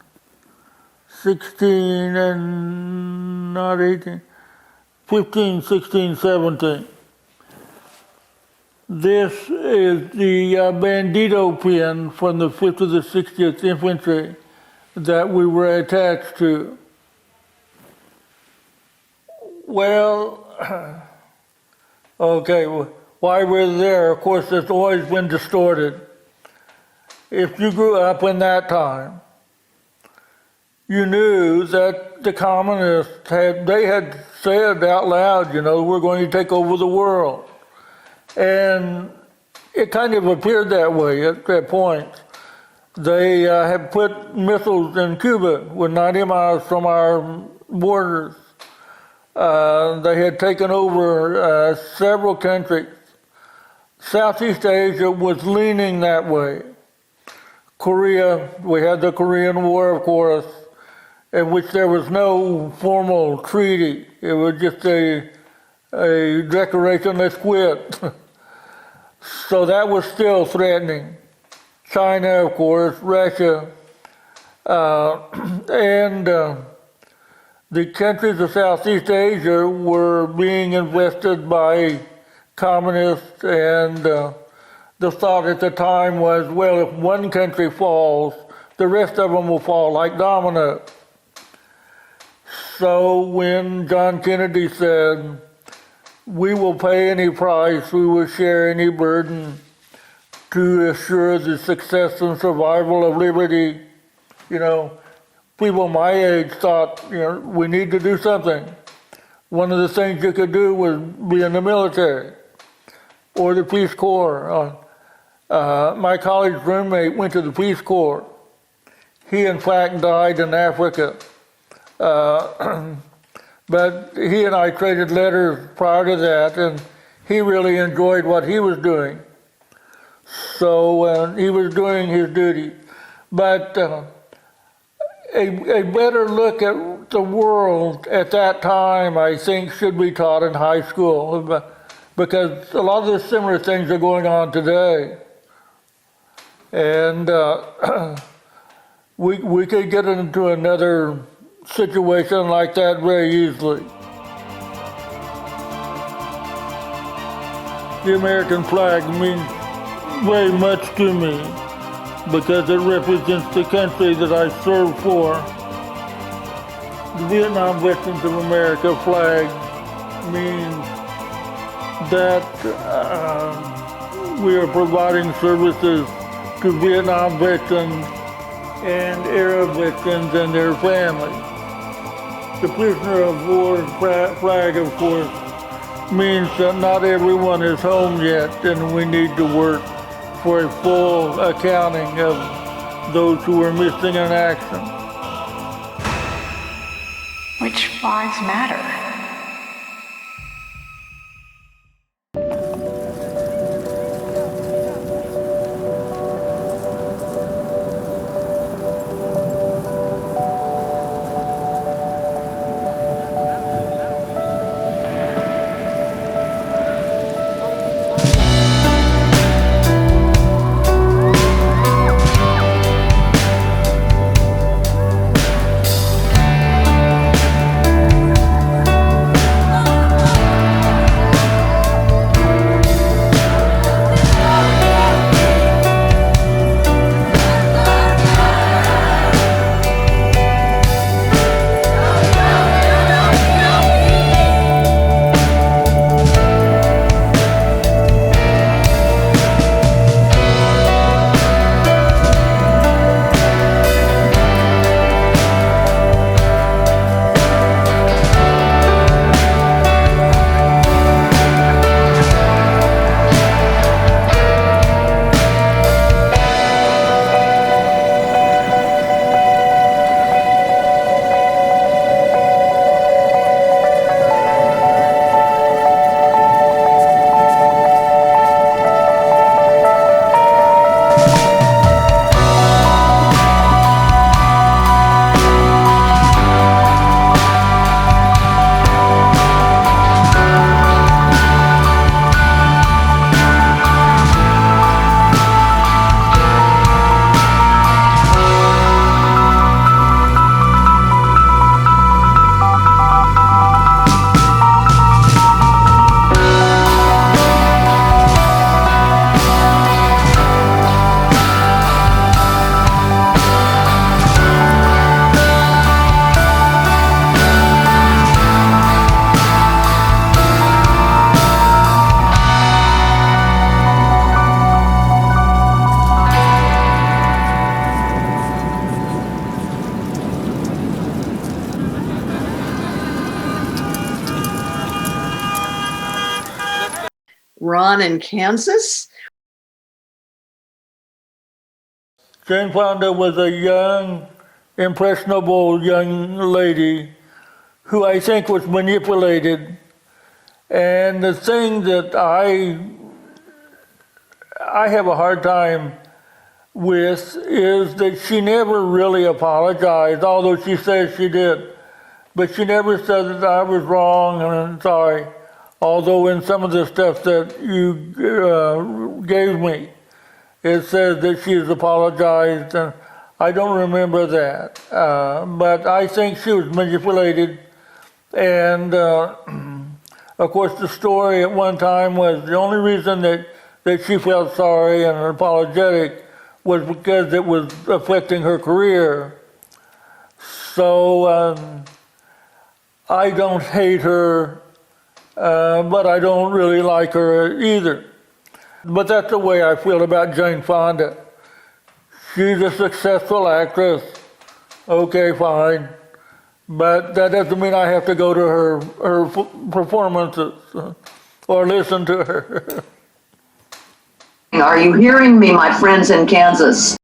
Speaker 12: 16, and not 18, 15, 16, 17. This is the Bandito pin from the 5th to the 60th Infantry that we were attached to. Well, okay, why we're there, of course, it's always been distorted. If you grew up in that time, you knew that the communists had said out loud, we're going to take over the world. And it kind of appeared that way at that point. They had put missiles in Cuba, with 90 miles from our borders. They had taken over several countries. Southeast Asia was leaning that way. Korea, we had the Korean War, of course, in which there was no formal treaty. It was just a declaration, let's quit. So that was still threatening. China, of course, Russia, and the countries of Southeast Asia were being invested by communists, and the thought at the time was, well, if one country falls, the rest of them will fall like dominoes. So when John Kennedy said, we will pay any price, we will share any burden to assure the success and survival of liberty, people my age thought, we need to do something. One of the things you could do was be in the military or the Peace Corps. My college roommate went to the Peace Corps. He, in fact, died in Africa. But he and I traded letters prior to that, and he really enjoyed what he was doing. So he was doing his duty. But a better look at the world at that time, I think, should be taught in high school, because a lot of the similar things are going on today. And we could get into another situation like that very easily. The American flag means very much to me because it represents the country that I serve for. The Vietnam Veterans of America flag means that we are providing services to Vietnam veterans and Arab victims and their families. The prisoner of war flag, of course, means that not everyone is home yet, and we need to work for a full accounting of those who are missing in action.
Speaker 10: Which lives matter?
Speaker 11: Ron in Kansas.
Speaker 12: Jane Fonda was a young, impressionable young lady who I think was manipulated. And the thing that I have a hard time with is that she never really apologized, although she says she did. But she never said that I was wrong and I'm sorry. Although in some of the stuff that you gave me, it says that she has apologized, and I don't remember that. But I think she was manipulated. And of course, the story at one time was the only reason that she felt sorry and apologetic was because it was affecting her career. So I don't hate her, but I don't really like her either. But that's the way I feel about Jane Fonda. She's a successful actress. Okay, fine. But that doesn't mean I have to go to her performances or listen to her.
Speaker 11: Are you hearing me, my friends in Kansas?